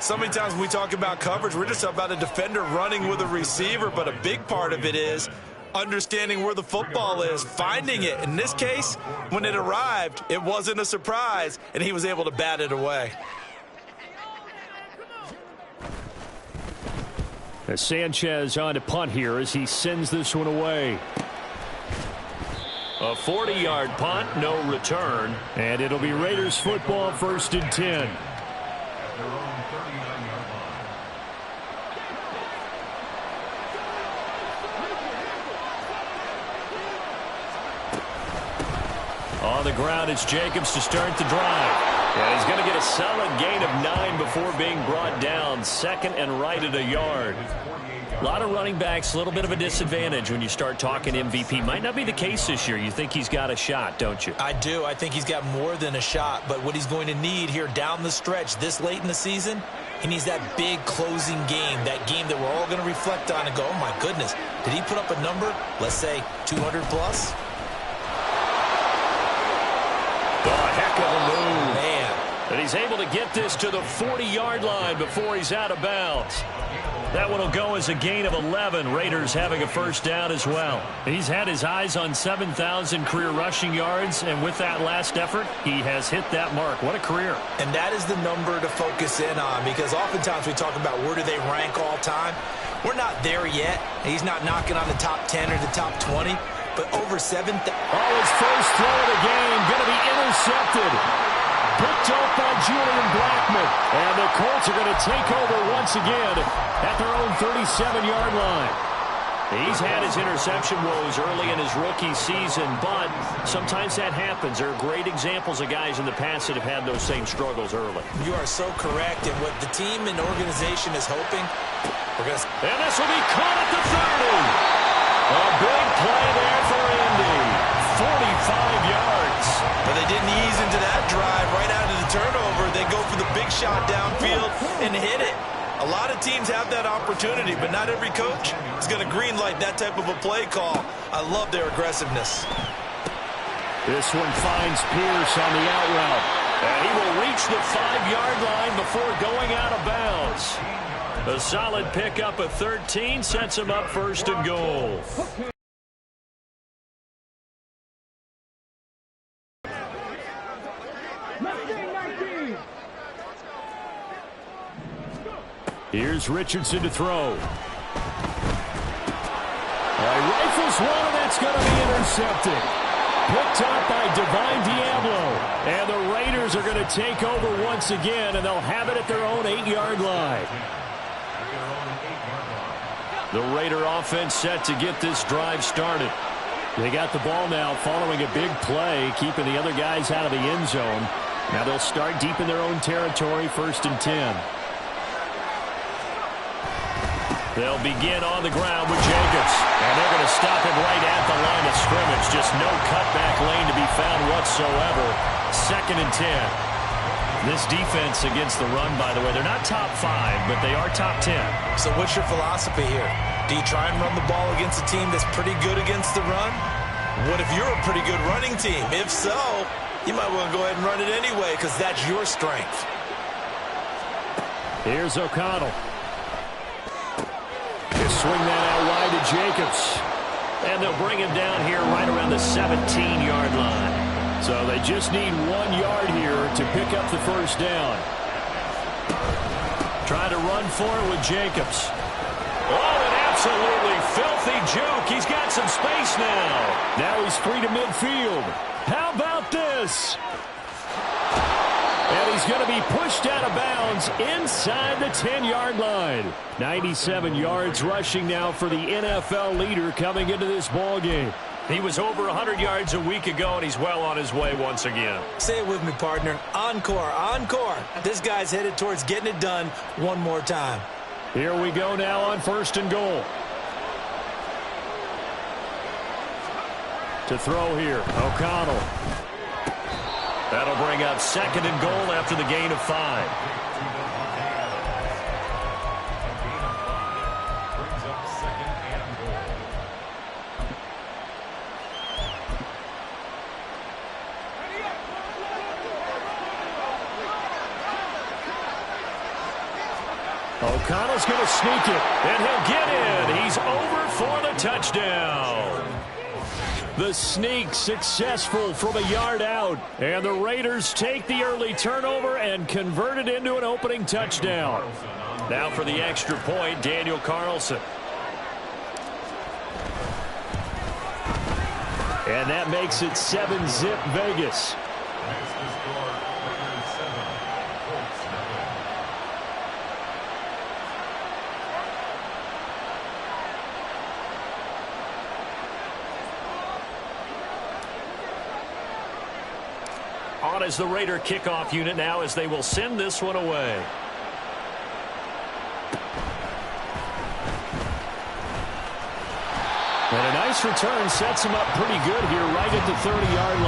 So many times when we talk about coverage, we're just about a defender running with a receiver, but a big part of it is understanding where the football is, finding it. In this case, when it arrived, it wasn't a surprise, and he was able to bat it away. As Sanchez on to punt here as he sends this one away. A 40-yard punt, no return. And it'll be Raiders football, 1st and 10. On the ground, it's Jacobs to start the drive. And he's going to get a solid gain of 9 before being brought down. Second and right at a yard. A lot of running backs, a little bit of a disadvantage when you start talking MVP. Might not be the case this year. You think he's got a shot, don't you? I do. I think he's got more than a shot. But what he's going to need here down the stretch this late in the season, he needs that big closing game, that game that we're all going to reflect on and go, oh, my goodness, did he put up a number, let's say 200 plus? Oh, heck of a move. Man. And he's able to get this to the 40-yard line before he's out of bounds. That one will go as a gain of 11. Raiders having a first down as well. He's had his eyes on 7,000 career rushing yards, and with that last effort, he has hit that mark. What a career. And that is the number to focus in on, because oftentimes we talk about where do they rank all time. We're not there yet. He's not knocking on the top 10 or the top 20, but over 7,000. Oh, his first throw of the game going to be intercepted. Picked up by Julian Blackmon. And the Colts are going to take over once again at their own 37-yard line. He's had his interception woes early in his rookie season, but sometimes that happens. There are great examples of guys in the past that have had those same struggles early. You are so correct. And what the team and organization is hoping, and this will be caught at the 30. A big play there for Indy. 45 yards. But they didn't ease into that drive right out of the turnover. They go for the big shot downfield and hit it. A lot of teams have that opportunity, but not every coach is going to greenlight that type of a play call. I love their aggressiveness. This one finds Pierce on the out route. And he will reach the 5-yard line before going out of bounds. A solid pickup of 13 sets him up 1st and goal. Here's Richardson to throw. Rifles one, and that's going to be intercepted. Picked up by Divine Diablo. And the Raiders are going to take over once again, and they'll have it at their own 8-yard line. The Raider offense set to get this drive started. They got the ball now following a big play, keeping the other guys out of the end zone. Now they'll start deep in their own territory, 1st and 10. They'll begin on the ground with Jacobs. And they're going to stop him right at the line of scrimmage. Just no cutback lane to be found whatsoever. 2nd and 10. This defense against the run, by the way, they're not top 5, but they are top 10. So what's your philosophy here? Do you try and run the ball against a team that's pretty good against the run? What if you're a pretty good running team? If so, you might want to go ahead and run it anyway, because that's your strength. Here's O'Connell. Swing that out wide to Jacobs. And they'll bring him down here right around the 17-yard line. So they just need 1 yard here to pick up the first down. Trying to run for it with Jacobs. Oh, an absolutely filthy juke. He's got some space now. Now he's free to midfield. How about this? And he's going to be pushed out of bounds inside the 10-yard line. 97 yards rushing now for the NFL leader coming into this ball game. He was over 100 yards a week ago, and he's well on his way once again. Say it with me, partner. Encore, encore. This guy's headed towards getting it done one more time. Here we go now on 1st and goal. To throw here, O'Connell. That'll bring up 2nd and goal after the gain of 5. O'Connell's going to sneak it, and he'll get in. He's over for the touchdown. The sneak successful from a yard out, and the Raiders take the early turnover and convert it into an opening touchdown. Now for the extra point, Daniel Carlson. And that makes it 7-zip Vegas. On as the Raider kickoff unit now as they will send this one away. And a nice return sets him up pretty good here right at the 30-yard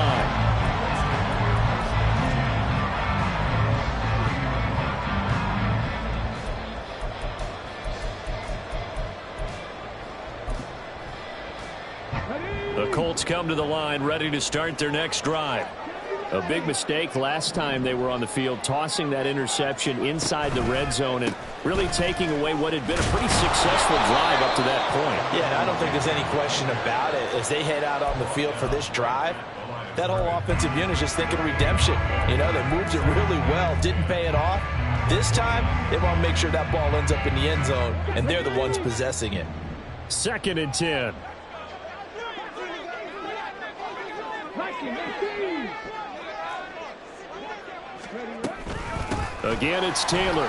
line. The Colts come to the line ready to start their next drive. A big mistake last time they were on the field, tossing that interception inside the red zone and really taking away what had been a pretty successful drive up to that point. Yeah, and I don't think there's any question about it. As they head out on the field for this drive, that whole offensive unit is just thinking redemption. You know, they moved it really well, didn't pay it off. This time, they want to make sure that ball ends up in the end zone, and they're the ones possessing it. 2nd and 10. Again, it's Taylor.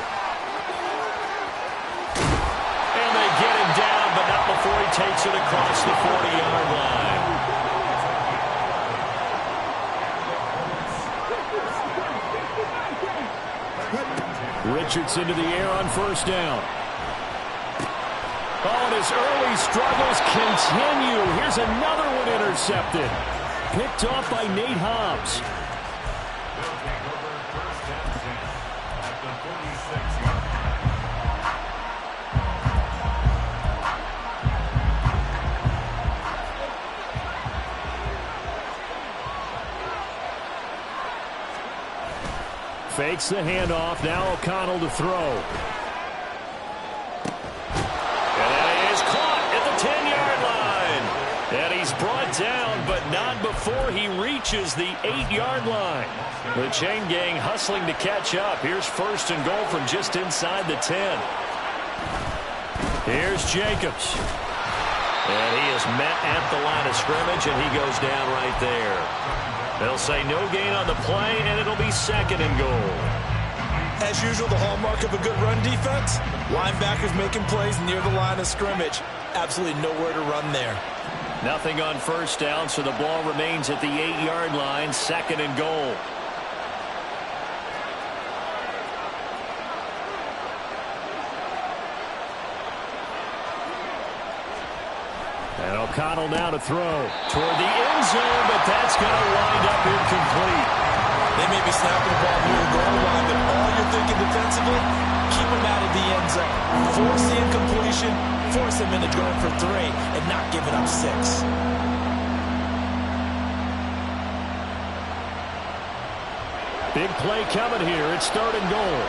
And they get him down, but not before he takes it across the 40-yard line. Richardson to the air on 1st down. Oh, and his early struggles continue. Here's another one intercepted. Picked off by Nate Hobbs. Fakes the handoff. Now O'Connell to throw. And that is caught at the 10-yard line. And he's brought down, but not before he reaches the 8-yard line. The chain gang hustling to catch up. Here's 1st and goal from just inside the 10. Here's Jacobs. And he is met at the line of scrimmage, and he goes down right there. They'll say no gain on the play, and it'll be 2nd and goal. As usual, the hallmark of a good run defense, linebackers making plays near the line of scrimmage. Absolutely nowhere to run there. Nothing on 1st down, so the ball remains at the 8-yard line, 2nd and goal. And O'Connell now to throw toward the end zone, but that's going to wind up incomplete. They may be snapping the ball near the goal line, but all you're thinking defensively, keep them out of the end zone. Force the incompletion, force them into going for 3, and not giving up 6. Big play coming here. It's 3rd and goal.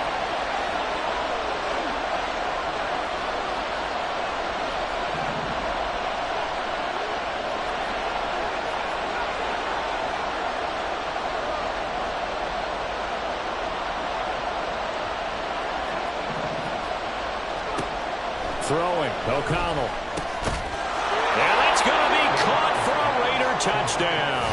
Throwing, O'Connell. And that's going to be caught for a Raider touchdown.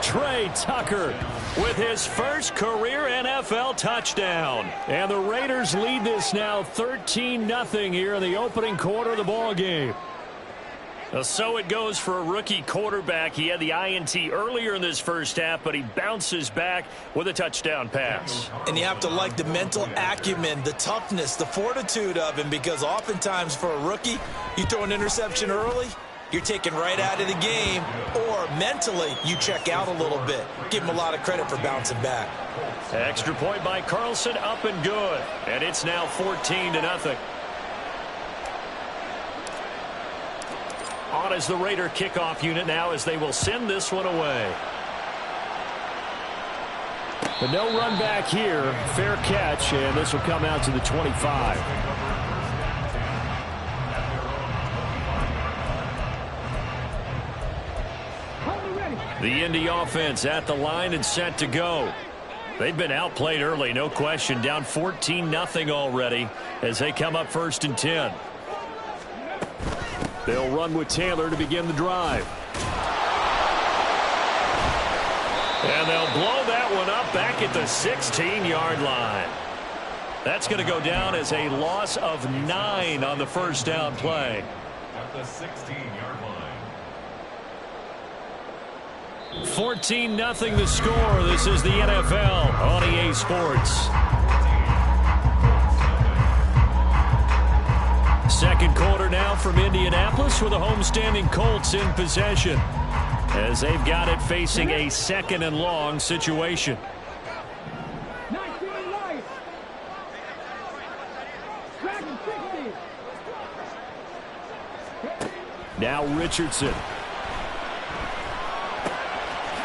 Trey Tucker with his first career NFL touchdown. And the Raiders lead this now 13-0 here in the opening quarter of the ball game. So it goes for a rookie quarterback. He had the INT earlier in this first half, but he bounces back with a touchdown pass. And you have to like the mental acumen, the toughness, the fortitude of him, because oftentimes for a rookie, you throw an interception early, you're taken right out of the game, or mentally you check out a little bit. Give him a lot of credit for bouncing back. Extra point by Carlson, up and good. And it's now 14-0. On as the Raider kickoff unit now as they will send this one away. But no run back here. Fair catch, and this will come out to the 25. The Indy offense at the line and set to go. They've been outplayed early, no question. Down 14-0 already as they come up 1st and 10. They'll run with Taylor to begin the drive. And they'll blow that one up back at the 16-yard line. That's going to go down as a loss of 9 on the first down play. At the 16-yard line. 14-0 the score. This is the NFL on EA Sports. Second quarter now from Indianapolis with the homestanding Colts in possession as they've got it facing a 2nd and long situation. Now Richardson.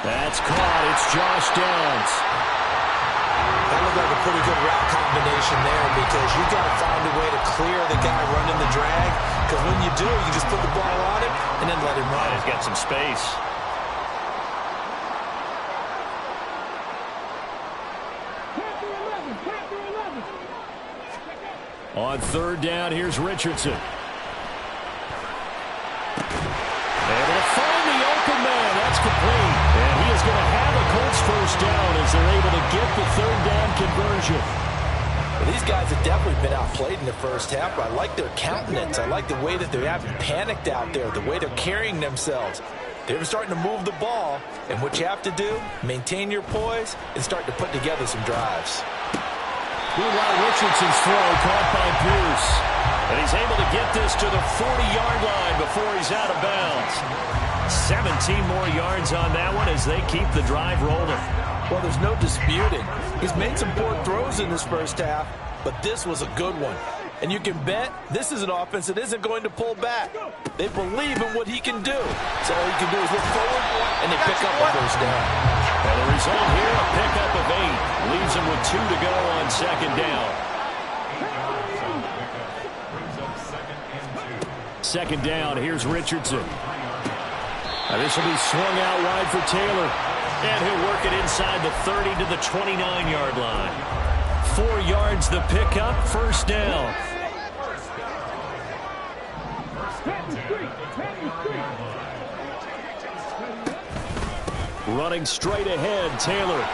That's caught. It's Josh Downs. That looked like a pretty good route combination there because you got to find a way to clear the guy running the drag, because when you do, you just put the ball on him and then let him run. He's got some space. On 3rd down, here's Richardson. Able to find the open man. That's complete. And he is going to have a Colts first down as they're able to get the 3rd down conversion. Well, these guys have definitely been outplayed in the first half. I like their countenance. I like the way that they haven't panicked out there, the way they're carrying themselves. They're starting to move the ball, and what you have to do, maintain your poise and start to put together some drives. Meanwhile, Richardson's throw caught by Pierce. And he's able to get this to the 40-yard line before he's out of bounds. 17 more yards on that one as they keep the drive rolling. Well, there's no disputing. He's made some poor throws in this first half, but this was a good one. And you can bet this is an offense that isn't going to pull back. They believe in what he can do. So all he can do is look forward, and they pick up a first down. And the result here, a pickup of 8. Leaves him with 2 to go on 2nd down. 2nd down, here's Richardson. This will be swung out wide for Taylor. And he'll work it inside the 30 to the 29-yard line. 4 yards the pickup, first down. Running straight ahead, Taylor.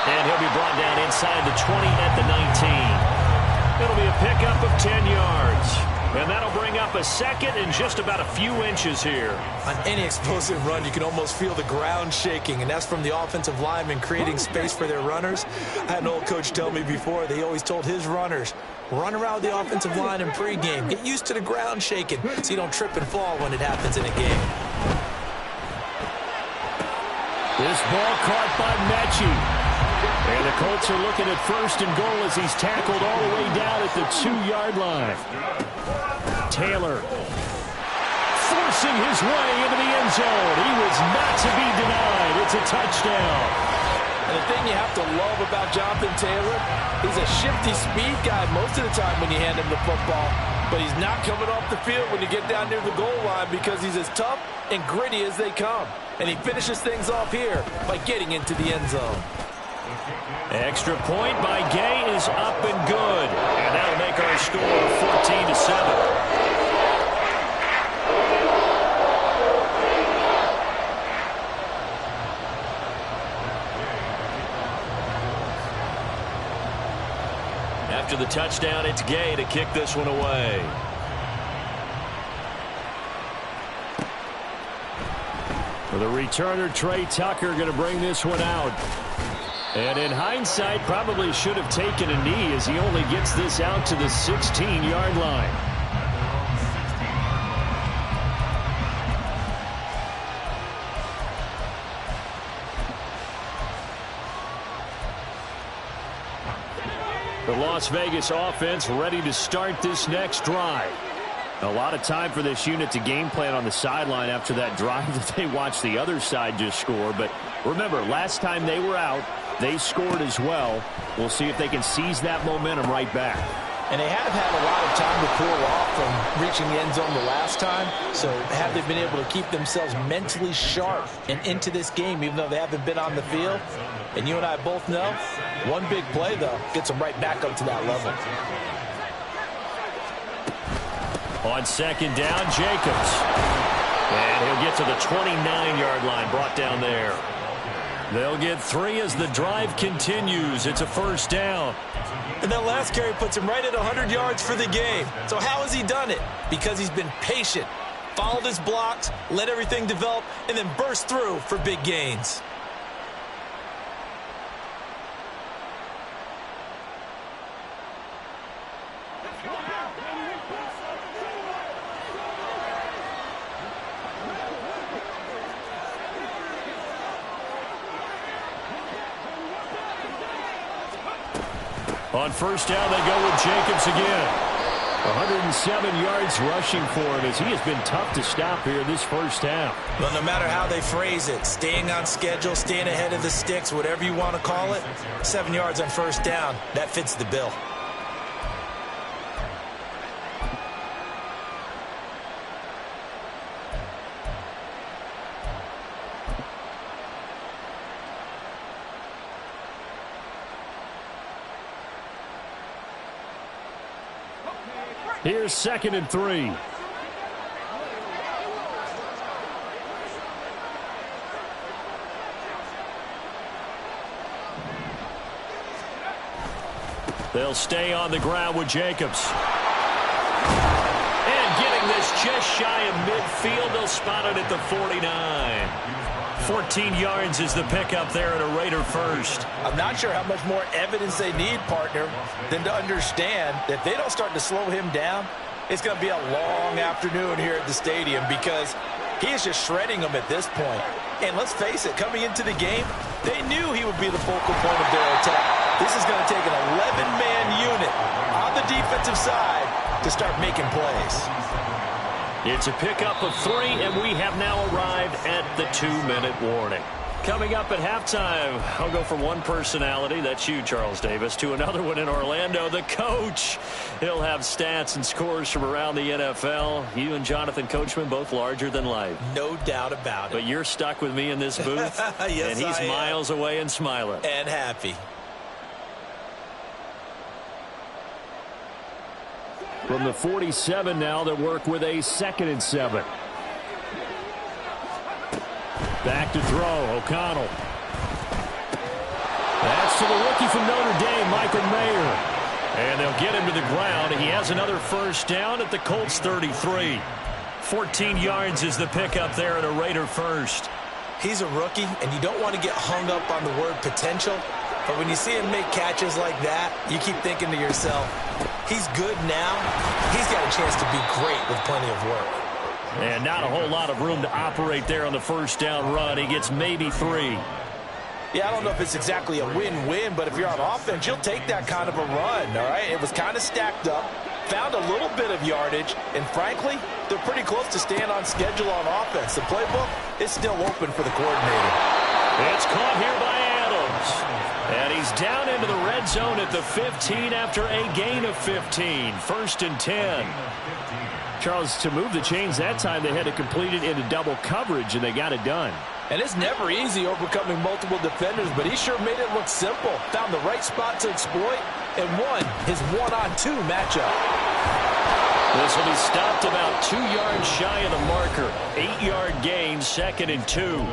And he'll be brought down inside the 20 at the 19. It'll be a pickup of 10 yards. And that'll bring up a 2nd and just about a few inches here. On any explosive run, you can almost feel the ground shaking, and that's from the offensive linemen creating space for their runners. I had an old coach tell me before, they always told his runners, run around the offensive line in pregame. Get used to the ground shaking so you don't trip and fall when it happens in a game. This ball caught by Mechie. And the Colts are looking at 1st and goal as he's tackled all the way down at the 2-yard line. Taylor forcing his way into the end zone. He was not to be denied. It's a touchdown. And the thing you have to love about Jonathan Taylor, he's a shifty speed guy most of the time when you hand him the football. But he's not coming off the field when you get down near the goal line because he's as tough and gritty as they come. And he finishes things off here by getting into the end zone. Extra point by Gay is up and good. And that'll make our score 14-7. After the touchdown, it's Gay to kick this one away. For the returner, Trey Tucker going to bring this one out. And in hindsight, probably should have taken a knee as he only gets this out to the 16-yard line. The Las Vegas offense ready to start this next drive. A lot of time for this unit to game plan on the sideline after that drive that they watched the other side just score. But remember, last time they were out, they scored as well. We'll see if they can seize that momentum right back. And they have had a lot of time to cool off from reaching the end zone the last time. So have they been able to keep themselves mentally sharp and into this game, even though they haven't been on the field? And you and I both know, one big play, though, gets them right back up to that level. On second down, Jacobs. And he'll get to the 29-yard line, brought down there. They'll get 3 as the drive continues. It's a first down. And that last carry puts him right at 100 yards for the game. So how has he done it? Because he's been patient, followed his blocks, let everything develop, and then burst through for big gains. On first down, they go with Jacobs again. 107 yards rushing for him as he has been tough to stop here this first half. Well, no matter how they phrase it, staying on schedule, staying ahead of the sticks, whatever you want to call it, 7 yards on first down, that fits the bill. Here's 2nd and 3. They'll stay on the ground with Jacobs. And getting this just shy of midfield, they'll spot it at the 49. 14 yards is the pickup there at a Raider first. I'm not sure how much more evidence they need, partner, than to understand that if they don't start to slow him down, it's going to be a long afternoon here at the stadium because he is just shredding them at this point. And let's face it, coming into the game, they knew he would be the focal point of their attack. This is going to take an 11-man unit on the defensive side to start making plays. It's a pickup of 3, and we have now arrived at the 2-minute warning. Coming up at halftime, I'll go from one personality, that's you, Charles Davis, to another one in Orlando, the coach. He'll have stats and scores from around the NFL. You and Jonathan Coachman, both larger than life. No doubt about it. But you're stuck with me in this booth, yes, and he's miles away and smiling. And happy. From the 47 now, they work with a 2nd and 7. Back to throw, O'Connell. That's to the rookie from Notre Dame, Michael Mayer. And they'll get him to the ground. He has another first down at the Colts 33. 14 yards is the pickup there at a Raider first. He's a rookie, and you don't want to get hung up on the word potential. But when you see him make catches like that, you keep thinking to yourself, he's good now. He's got a chance to be great with plenty of work. And not a whole lot of room to operate there on the first down run. He gets maybe 3. Yeah, I don't know if it's exactly a win-win, but if you're on offense, you'll take that kind of a run, all right? It was kind of stacked up, found a little bit of yardage, and frankly, they're pretty close to staying on schedule on offense. The playbook is still open for the coordinator. It's caught here by Adams. And he's down into the red zone at the 15 after a gain of 15. 1st and 10. Charles, to move the chains that time, they had to complete it into double coverage, and they got it done. And it's never easy overcoming multiple defenders, but he sure made it look simple. Found the right spot to exploit and won his one-on-2 matchup. This will be stopped about 2 yards shy of the marker. 8-yard gain, 2nd and 2.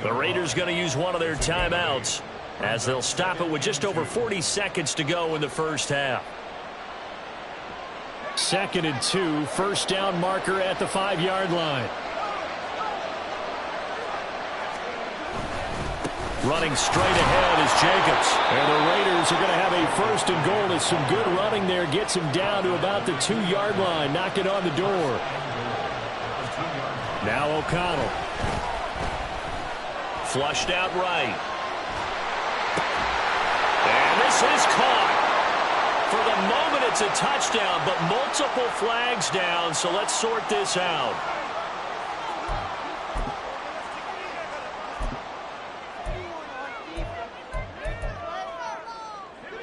The Raiders going to use one of their timeouts as they'll stop it with just over 40 seconds to go in the first half. 2nd and 2, first down marker at the 5-yard line. Running straight ahead is Jacobs. And the Raiders are going to have a 1st and goal as some good running there gets him down to about the 2-yard line, knocking on the door. Now O'Connell. Flushed out right. And this is caught. For the moment, it's a touchdown, but multiple flags down, so let's sort this out.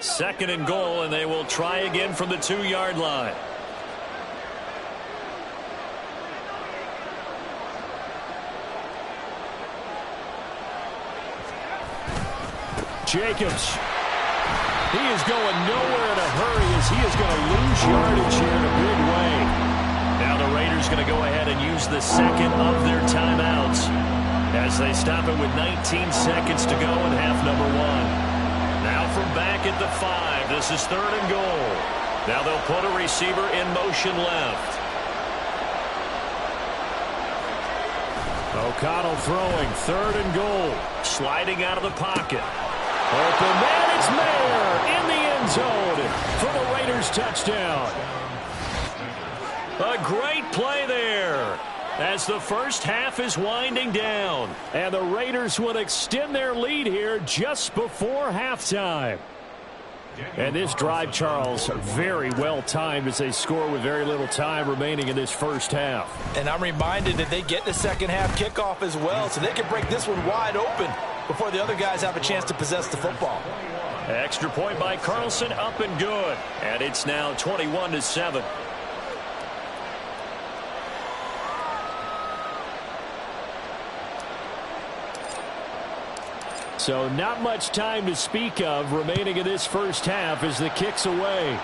Second and goal, and they will try again from the 2-yard line. Jacobs. He is going nowhere in a hurry as he is going to lose yardage here in a big way. Now the Raiders going to go ahead and use the second of their timeouts as they stop it with 19 seconds to go in half number 1. Now from back at the 5, this is third and goal. Now they'll put a receiver in motion left. O'Connell throwing, third and goal. Sliding out of the pocket. Open man, it's Mayer in the end zone for the Raiders touchdown. A great play there as the first half is winding down. And the Raiders will extend their lead here just before halftime. And this drive, Charles, very well timed as they score with very little time remaining in this first half. And I'm reminded that they get the second half kickoff as well, so they can break this one wide open before the other guys have a chance to possess the football. Extra point by Carlson, up and good. And it's now 21-7. So not much time to speak of remaining in this first half as the kick's away.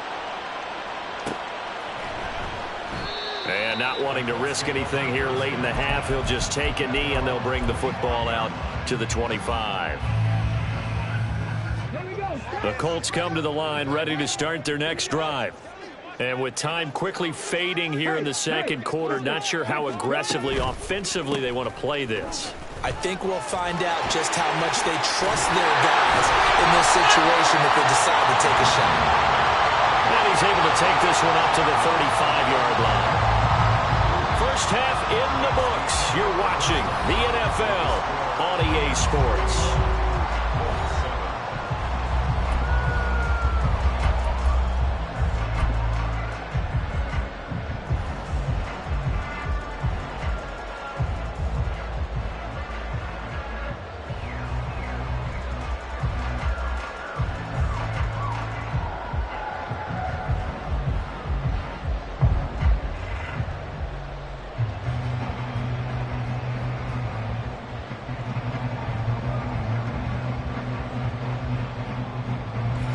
And not wanting to risk anything here late in the half, he'll just take a knee and they'll bring the football out to the 25. The Colts come to the line ready to start their next drive. And with time quickly fading here in the second quarter, not sure how aggressively, offensively they want to play this. I think we'll find out just how much they trust their guys in this situation if they decide to take a shot. And he's able to take this one up to the 35-yard line. First half in the books. You're watching the NFL on EA Sports.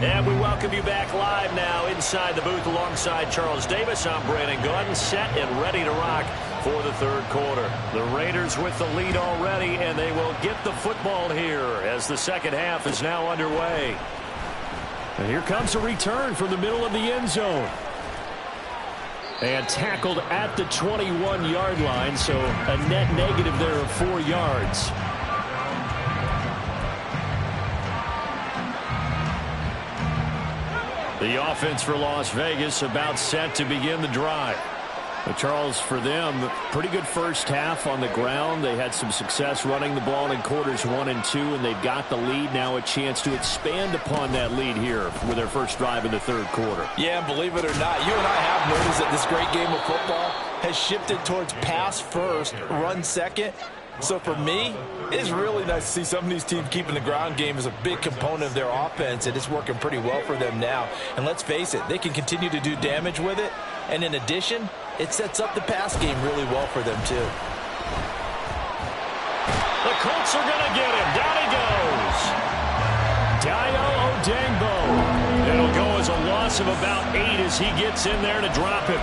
And we welcome you back live now inside the booth alongside Charles Davis. I'm Brandon Gordon, set and ready to rock for the third quarter. The Raiders with the lead already, and they will get the football here as the second half is now underway. And here comes a return from the middle of the end zone. And tackled at the 21-yard line, so a net negative there of 4 yards. The offense for Las Vegas about set to begin the drive. But Charles, for them, pretty good first half on the ground. They had some success running the ball in quarters 1 and 2, and they've got the lead. Now a chance to expand upon that lead here with their first drive in the third quarter. Yeah, believe it or not, you and I have noticed that this great game of football has shifted towards pass first, run second. So for me, it's really nice to see some of these teams keeping the ground game as a big component of their offense, and it's working pretty well for them now. And let's face it, they can continue to do damage with it. And in addition, it sets up the pass game really well for them, too. The Colts are going to get him. Down he goes. Dayo Odeyingbo. It'll go as a loss of about 8 as he gets in there to drop him.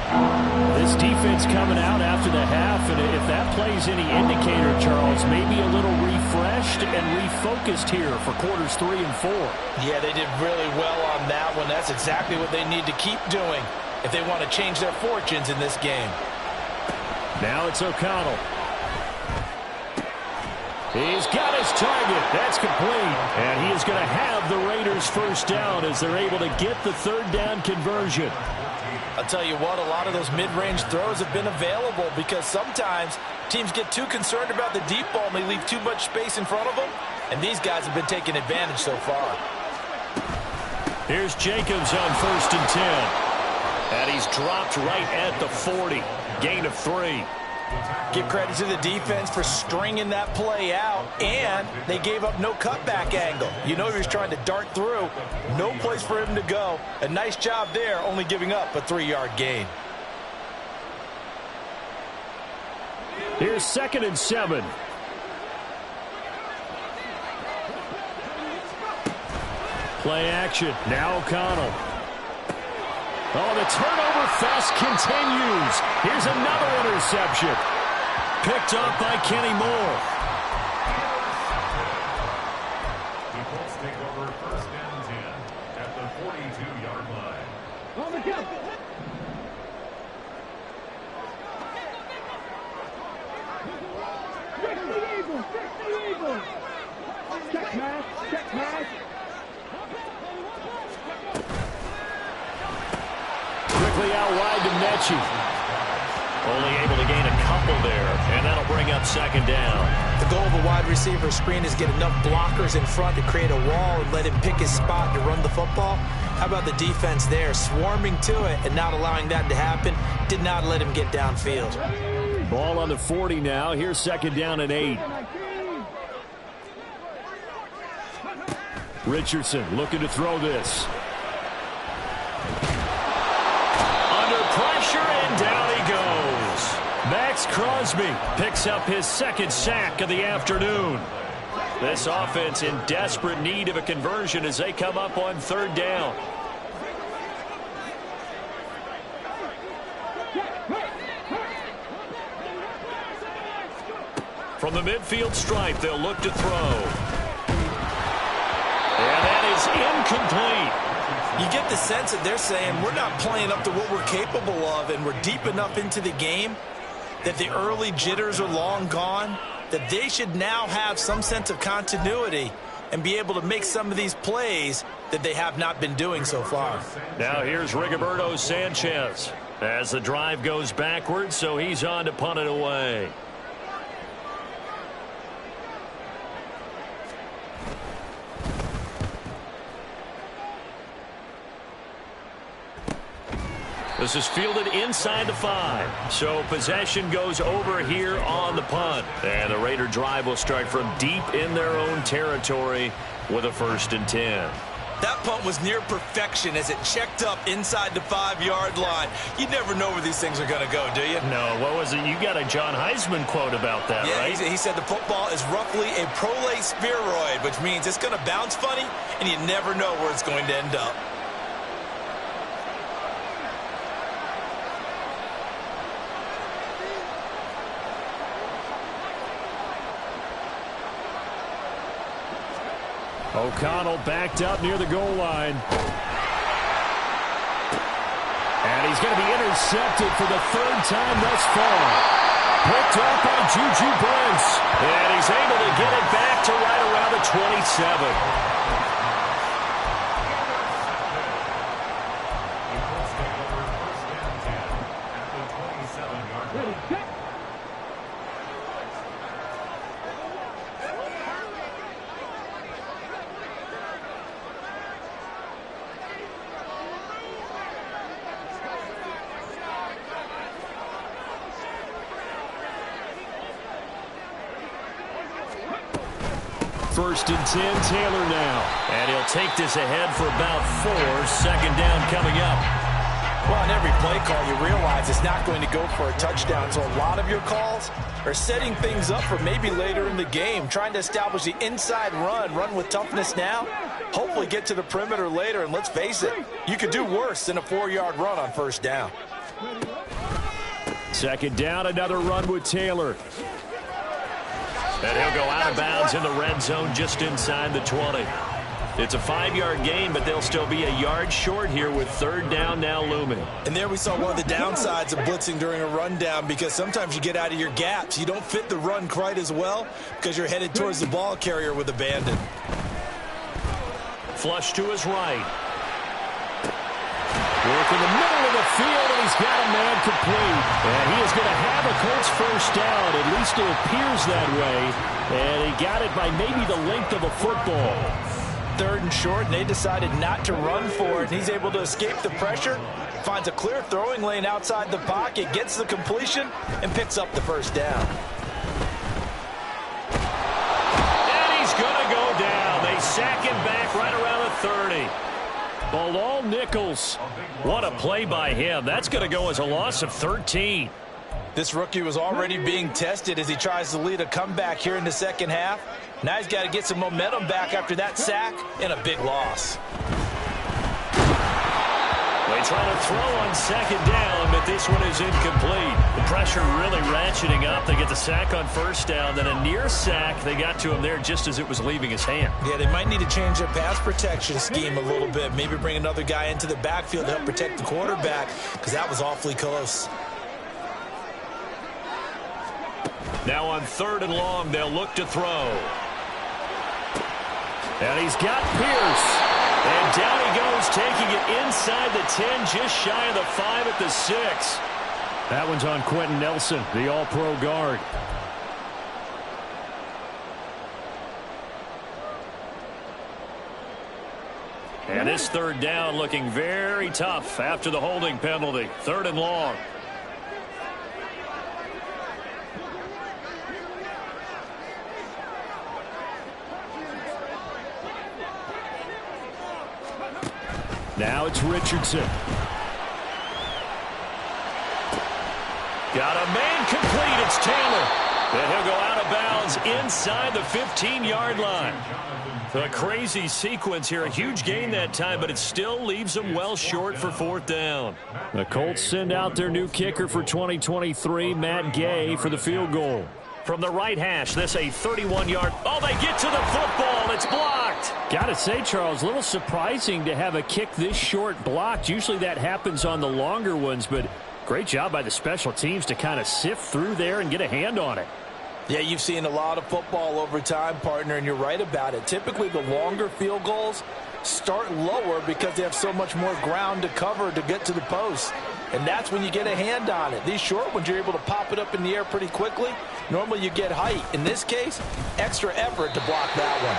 This defense coming out after the half, and if that plays any indicator, Charles, maybe a little refreshed and refocused here for quarters 3 and 4. Yeah, they did really well on that one. That's exactly what they need to keep doing if they want to change their fortunes in this game. Now it's O'Connell. He's got his target. That's complete. And he is going to have the Raiders first down as they're able to get the third down conversion. I'll tell you what, a lot of those mid-range throws have been available because sometimes teams get too concerned about the deep ball and they leave too much space in front of them. And these guys have been taking advantage so far. Here's Jacobs on 1st and 10. And he's dropped right at the 40. Gain of 3. Give credit to the defense for stringing that play out, and they gave up no cutback angle. You know he was trying to dart through. No place for him to go. A nice job there, only giving up a 3-yard gain. Here's 2nd and 7. Play action. Now O'Connell. Oh, the turnover fest continues. Here's another interception. Picked up by Kenny Moore. The Colts take over 1st and 10 at the 42-yard line. On the count. Fix the Eagles. Fix the Eagles. Check pass. Check pass. Quickly out wide to Mechie. Only able to gain a couple there, and that'll bring up 2nd down. The goal of a wide receiver screen is get enough blockers in front to create a wall and let him pick his spot to run the football. How about the defense there, swarming to it and not allowing that to happen? Did not let him get downfield. Ball on the 40 now. Here's 2nd down and 8. Richardson looking to throw this. Pressure, and down he goes. Max Crosby picks up his 2nd sack of the afternoon. This offense in desperate need of a conversion as they come up on 3rd down. From the midfield stripe, they'll look to throw. And that is incomplete. You get the sense that they're saying we're not playing up to what we're capable of, and we're deep enough into the game that the early jitters are long gone, that they should now have some sense of continuity and be able to make some of these plays that they have not been doing so far. Now here's Rigoberto Sanchez as the drive goes backwards, so he's on to punt it away. This is fielded inside the 5. So possession goes over here on the punt. And the Raider drive will start from deep in their own territory with a 1st and 10. That punt was near perfection as it checked up inside the 5-yard line. You never know where these things are going to go, do you? No, what was it? You got a John Heisman quote about that, yeah, right? He said the football is roughly a prolate spheroid, which means it's going to bounce funny, and you never know where it's going to end up. O'Connell backed up near the goal line. And he's going to be intercepted for the 3rd time thus far. Picked up by Juju Brents. And he's able to get it back to right around the 27. First and 10, Taylor now. And he'll take this ahead for about 4. 2nd down coming up. Well, on every play call, you realize it's not going to go for a touchdown. So a lot of your calls are setting things up for maybe later in the game, trying to establish the inside run with toughness now, hopefully get to the perimeter later. And let's face it, you could do worse than a 4-yard run on 1st down. 2nd down, another run with Taylor. And he'll go out of bounds in the red zone just inside the 20. It's a 5-yard gain, but they'll still be a yard short here with 3rd down now looming. And there we saw one of the downsides of blitzing during a rundown, because sometimes you get out of your gaps. You don't fit the run quite as well because you're headed towards the ball carrier with abandon. Flush to his right. Work in the middle of the field, and he's got a man complete. And he is going to have a Colts 1st down. At least it appears that way. And he got it by maybe the length of a football. 3rd and short, and they decided not to run for it. He's able to escape the pressure, finds a clear throwing lane outside the pocket, gets the completion, and picks up the first down. And he's going to go down. They sack him back right around the 30. Bilal Nichols. What a play by him. That's going to go as a loss of 13. This rookie was already being tested as he tries to lead a comeback here in the second half. Now he's got to get some momentum back after that sack and a big loss. They try to throw on second down, but this one is incomplete. The pressure really ratcheting up. They get the sack on first down, then a near sack. They got to him there just as it was leaving his hand. Yeah, they might need to change their pass protection scheme a little bit. Maybe bring another guy into the backfield to help protect the quarterback, because that was awfully close. Now on 3rd and long, they'll look to throw. And he's got Pierce. And down he goes, taking it inside the 10, just shy of the 5 at the 6. That one's on Quentin Nelson, the all-pro guard. And this 3rd down looking very tough after the holding penalty. 3rd and long. Now it's Richardson. Got a man complete. It's Taylor. And he'll go out of bounds inside the 15-yard line. A crazy sequence here. A huge gain that time, but it still leaves them well short for 4th down. The Colts send out their new kicker for 2023, Matt Gay, for the field goal. From the right hash, this a 31-yard. Oh, they get to the football. It's blocked. Got to say, Charles, a little surprising to have a kick this short blocked. Usually that happens on the longer ones, but great job by the special teams to kind of sift through there and get a hand on it. Yeah, you've seen a lot of football over time, partner, and you're right about it. Typically, the longer field goals start lower because they have so much more ground to cover to get to the post. And that's when you get a hand on it. These short ones, you're able to pop it up in the air pretty quickly. Normally, you get height. In this case, extra effort to block that one.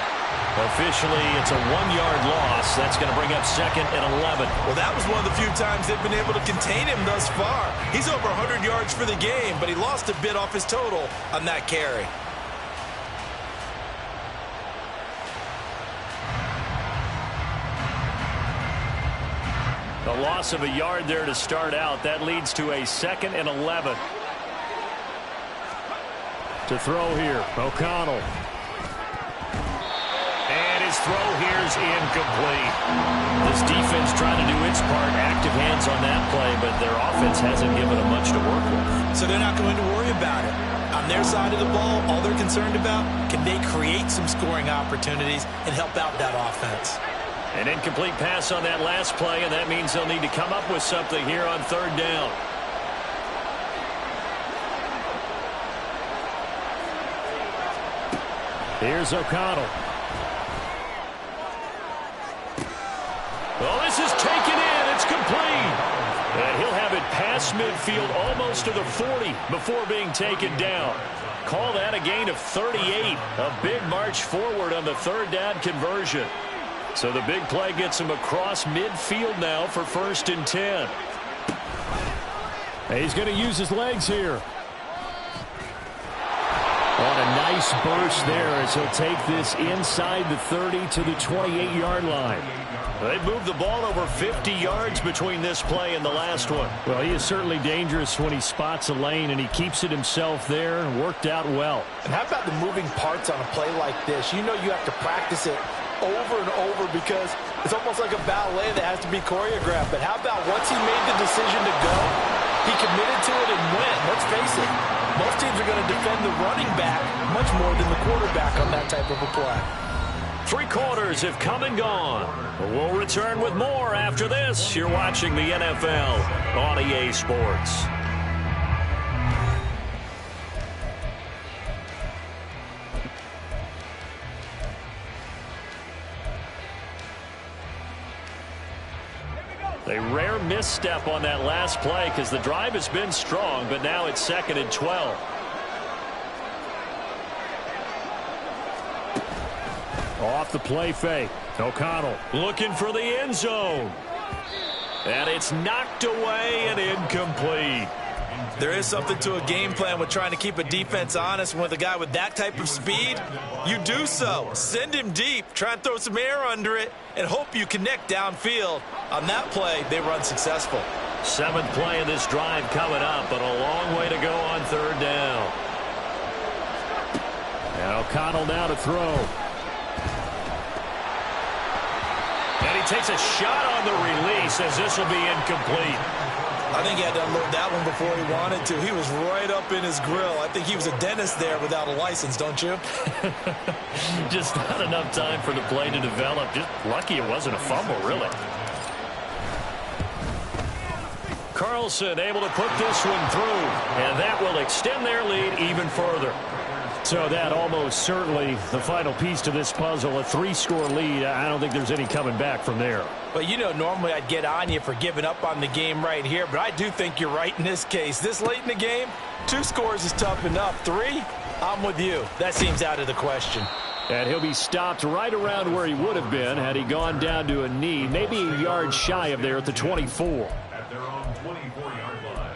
Officially, it's a 1-yard loss. That's going to bring up 2nd and 11. Well, that was one of the few times they've been able to contain him thus far. He's over 100 yards for the game, but he lost a bit off his total on that carry. The loss of a yard there to start out. That leads to a 2nd and 11. To throw here, O'Connell. And his throw here's incomplete. This defense trying to do its part. Active hands on that play, but their offense hasn't given them much to work with. So they're not going to worry about it. On their side of the ball, all they're concerned about, can they create some scoring opportunities and help out that offense? An incomplete pass on that last play, and that means they'll need to come up with something here on 3rd down. Here's O'Connell. Oh, this is taken in. It's complete. And he'll have it past midfield almost to the 40 before being taken down. Call that a gain of 38. A big march forward on the 3rd down conversion. So the big play gets him across midfield now for 1st and 10. He's going to use his legs here. On a nice burst there as he'll take this inside the 30 to the 28-yard line. They moved the ball over 50 yards between this play and the last one. Well, he is certainly dangerous when he spots a lane, and he keeps it himself there and worked out well. And how about the moving parts on a play like this? You know you have to practice it over and over because it's almost like a ballet that has to be choreographed. But how about once he made the decision to go, he committed to it and went. Let's face it, most teams are going to defend the running back much more than the quarterback on that type of a play. 3 quarters have come and gone. We'll return with more after this. You're watching the NFL on EA Sports. A rare misstep on that last play because the drive has been strong, but now it's 2nd and 12. Off the play fake. O'Connell looking for the end zone. And it's knocked away and incomplete. There is something to a game plan with trying to keep a defense honest. With a guy with that type of speed, you do so. Send him deep, try and throw some air under it, and hope you connect downfield. On that play, they were unsuccessful. 7th play of this drive coming up, but a long way to go on 3rd down. And O'Connell now to throw. And he takes a shot on the release as this will be incomplete. I think he had to unload that one before he wanted to. He was right up in his grill. I think he was a dentist there without a license, don't you? Just not enough time for the play to develop. Just lucky it wasn't a fumble, really. Carlson able to put this one through, and that will extend their lead even further. So that almost certainly the final piece to this puzzle, a 3-score lead. I don't think there's any coming back from there. But, you know, normally I'd get on you for giving up on the game right here, but I do think you're right in this case. This late in the game, 2 scores is tough enough. 3, I'm with you. That seems out of the question. And he'll be stopped right around where he would have been had he gone down to a knee, maybe a yard shy of there at the 24. At their own 24-yard line.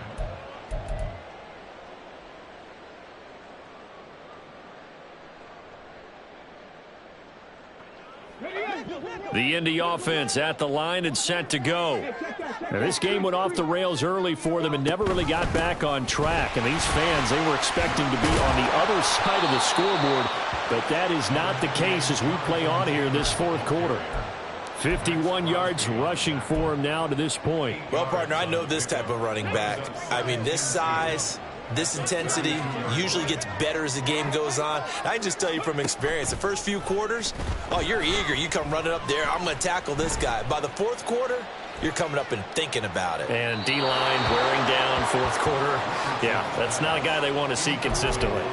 The Indy offense at the line and set to go. Now, this game went off the rails early for them and never really got back on track. And these fans, they were expecting to be on the other side of the scoreboard, but that is not the case as we play on here in this 4th quarter. 51 yards rushing for him now to this point. Well, partner, I know this type of running back. I mean, this size, this intensity usually gets better as the game goes on. I can just tell you from experience, the first few quarters, oh, you're eager. You come running up there, I'm going to tackle this guy. By the 4th quarter, you're coming up and thinking about it. And D-line wearing down 4th quarter. Yeah, that's not a guy they want to see consistently.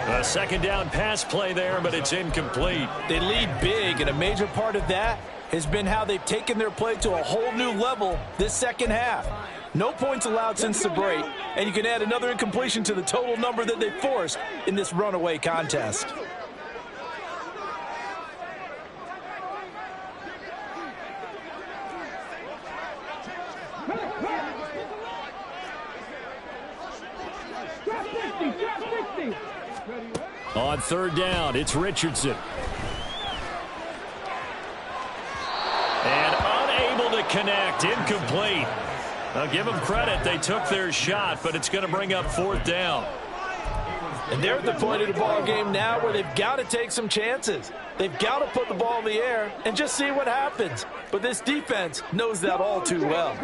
A 2nd down pass play there, but it's incomplete. They lead big, and a major part of that has been how they've taken their play to a whole new level this 2nd half. No points allowed since the break, and you can add another incompletion to the total number that they forced in this runaway contest. On 3rd down, it's Richardson. And unable to connect, incomplete. I'll give them credit. They took their shot, but it's going to bring up 4th down. And they're at the point of the ball game now where they've got to take some chances. They've got to put the ball in the air and just see what happens. But this defense knows that all too well.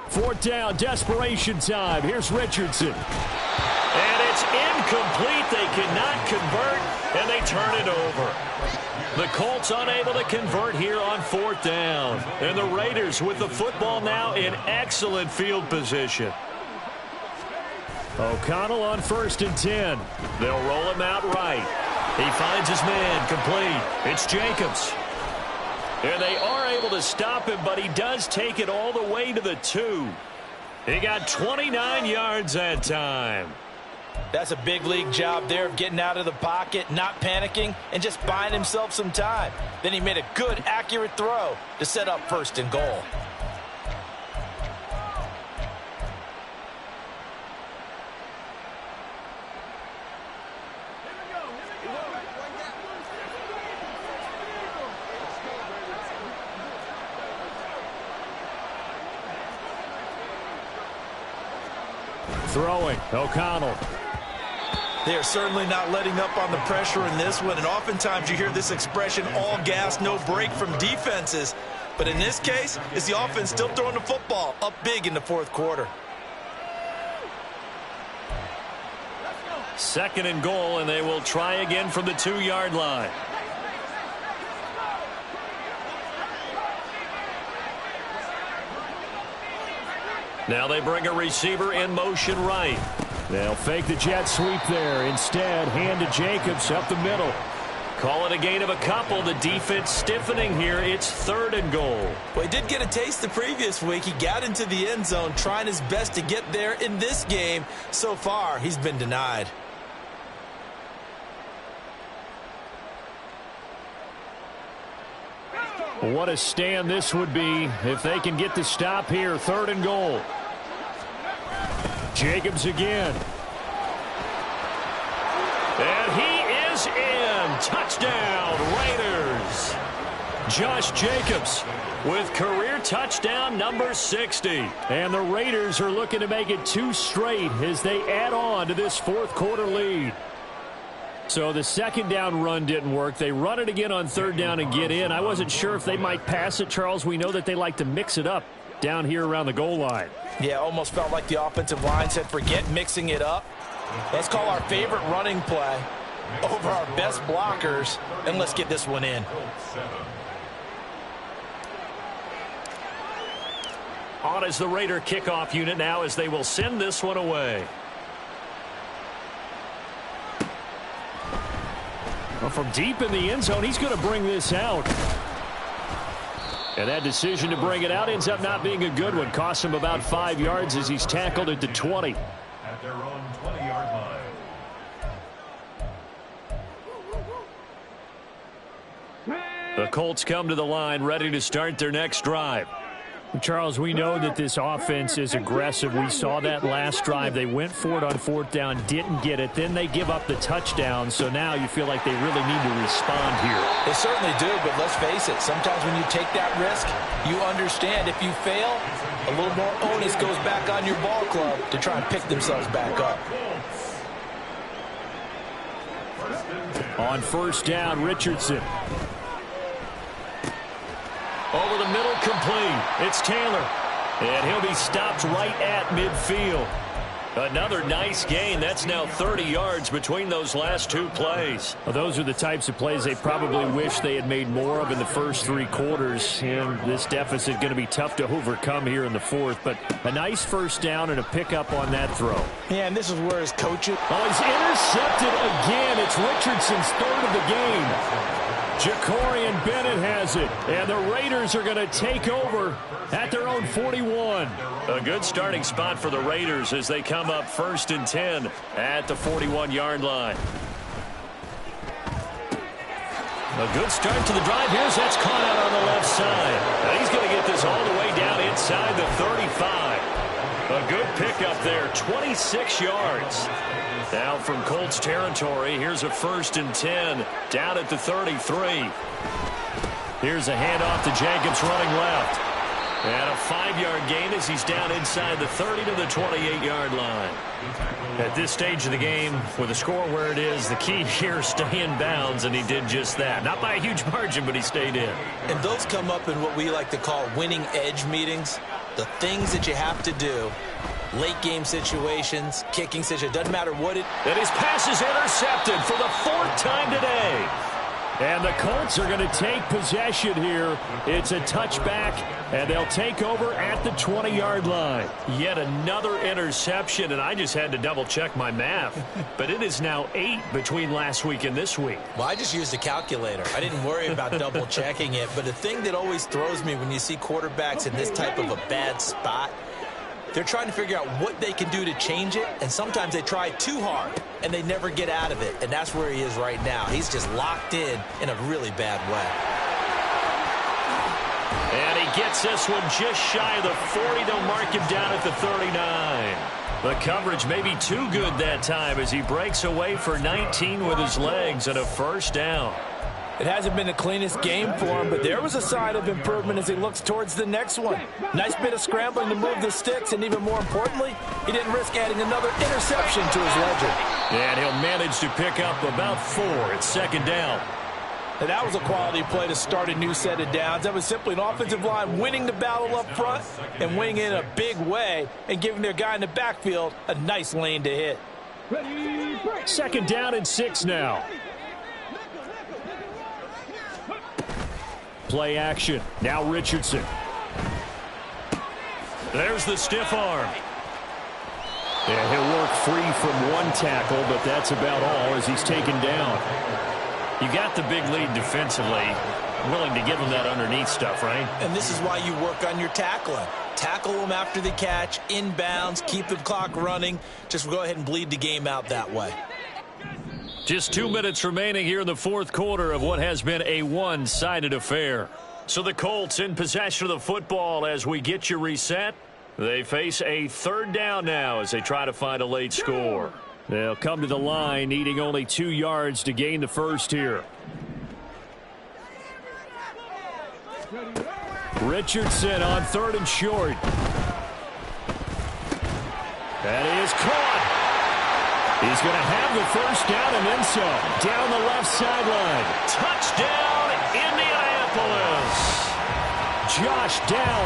4th down, desperation time. Here's Richardson. And it's incomplete. They cannot convert, and they turn it over. The Colts unable to convert here on 4th down. And the Raiders with the football now in excellent field position. O'Connell on 1st and 10. They'll roll him out right. He finds his man complete. It's Jacobs. And they are able to stop him, but he does take it all the way to the 2. He got 29 yards that time. That's a big league job there of getting out of the pocket, not panicking, and just buying himself some time. Then he made a good, accurate throw to set up 1st and goal. Throwing, O'Connell. They are certainly not letting up on the pressure in this one, and oftentimes you hear this expression, all gas, no break from defenses. But in this case, it's the offense still throwing the football up big in the 4th quarter. 2nd and goal, and they will try again from the 2-yard line. Now they bring a receiver in motion right. They'll fake the jet sweep there. Instead, hand to Jacobs up the middle. Call it a gain of a couple. The defense stiffening here. It's 3rd and goal. Well, he did get a taste the previous week. He got into the end zone trying his best to get there in this game. So far, he's been denied. What a stand this would be if they can get the stop here. 3rd and goal. Jacobs again. And he is in. Touchdown, Raiders. Josh Jacobs with career touchdown number 60. And the Raiders are looking to make it 2 straight as they add on to this 4th quarter lead. So the 2nd down run didn't work. They run it again on 3rd down and get in. I wasn't sure if they might pass it, Charles. We know that they like to mix it up down here around the goal line. Yeah, almost felt like the offensive line said, forget mixing it up. Let's call our favorite running play over our best blockers, and let's get this one in. On is the Raider kickoff unit now as they will send this one away. Well, from deep in the end zone, he's going to bring this out. And that decision to bring it out ends up not being a good one. Costs him about 5 yards as he's tackled at the 20. At their own 20-yard line. The Colts come to the line ready to start their next drive. Charles, we know that this offense is aggressive. We saw that last drive. They went for it on 4th down, didn't get it. Then they give up the touchdown. So now you feel like they really need to respond here. They certainly do, but let's face it. Sometimes when you take that risk, you understand if you fail, a little more onus goes back on your ball club to try and pick themselves back up. On 1st down, Richardson. Over the middle, complete. It's Taylor. And he'll be stopped right at midfield. Another nice gain. That's now 30 yards between those last 2 plays. Well, those are the types of plays they probably wish they had made more of in the first 3 quarters. And this deficit going to be tough to overcome here in the 4th. But a nice 1st down and a pickup on that throw. Yeah, and this is where his coaches... Oh, he's intercepted again. It's Richardson's 3rd of the game. Jacorian Bennett has it, and the Raiders are going to take over at their own 41. A good starting spot for the Raiders as they come up 1st and 10 at the 41-yard line. A good start to the drive. Here's that's caught out on the left side. Now he's going to get this all the way down inside the 35. A good pickup there, 26 yards. Now from Colts territory, here's a 1st and 10 down at the 33. Here's a handoff to Jacobs running left. And a 5-yard gain as he's down inside the 30 to the 28-yard line. At this stage of the game, with the score where it is, the key here is stay in bounds, and he did just that. Not by a huge margin, but he stayed in. And those come up in what we like to call winning edge meetings. The things that you have to do. Late game situations, kicking situations, doesn't matter what it... And his pass is intercepted for the 4th time today. And the Colts are going to take possession here. It's a touchback, and they'll take over at the 20-yard line. Yet another interception, and I just had to double-check my math. But it is now 8 between last week and this week. Well, I just used a calculator. I didn't worry about double-checking it. But the thing that always throws me when you see quarterbacks in this type of a bad spot, they're trying to figure out what they can do to change it, and sometimes they try too hard, and they never get out of it, and that's where he is right now. He's just locked in a really bad way. And he gets this one just shy of the 40. They'll mark him down at the 39. The coverage may be too good that time as he breaks away for 19 with his legs and a 1st down. It hasn't been the cleanest game for him, but there was a sign of improvement as he looks towards the next one. Nice bit of scrambling to move the sticks, and even more importantly, he didn't risk adding another interception to his ledger. And he'll manage to pick up about 4 at 2nd down. And that was a quality play to start a new set of downs. That was simply an offensive line winning the battle up front and winning it in a big way and giving their guy in the backfield a nice lane to hit. 2nd down and 6 now. Play action. Now Richardson. There's the stiff arm. And he'll work free from 1 tackle, but that's about all as he's taken down. You got the big lead defensively, willing to give them that underneath stuff, right? And this is why you work on your tackling. Tackle them after the catch, inbounds, keep the clock running. Just go ahead and bleed the game out that way. Just 2 minutes remaining here in the fourth quarter of what has been a one-sided affair. So the Colts in possession of the football as we get you reset. They face a third down now as they try to find a late score. They'll come to the line needing only 2 yards to gain the first here. Richardson on 3rd and short. That is caught. He's going to have the first down and then some. Down the left sideline. Touchdown, Indianapolis. Josh Downs.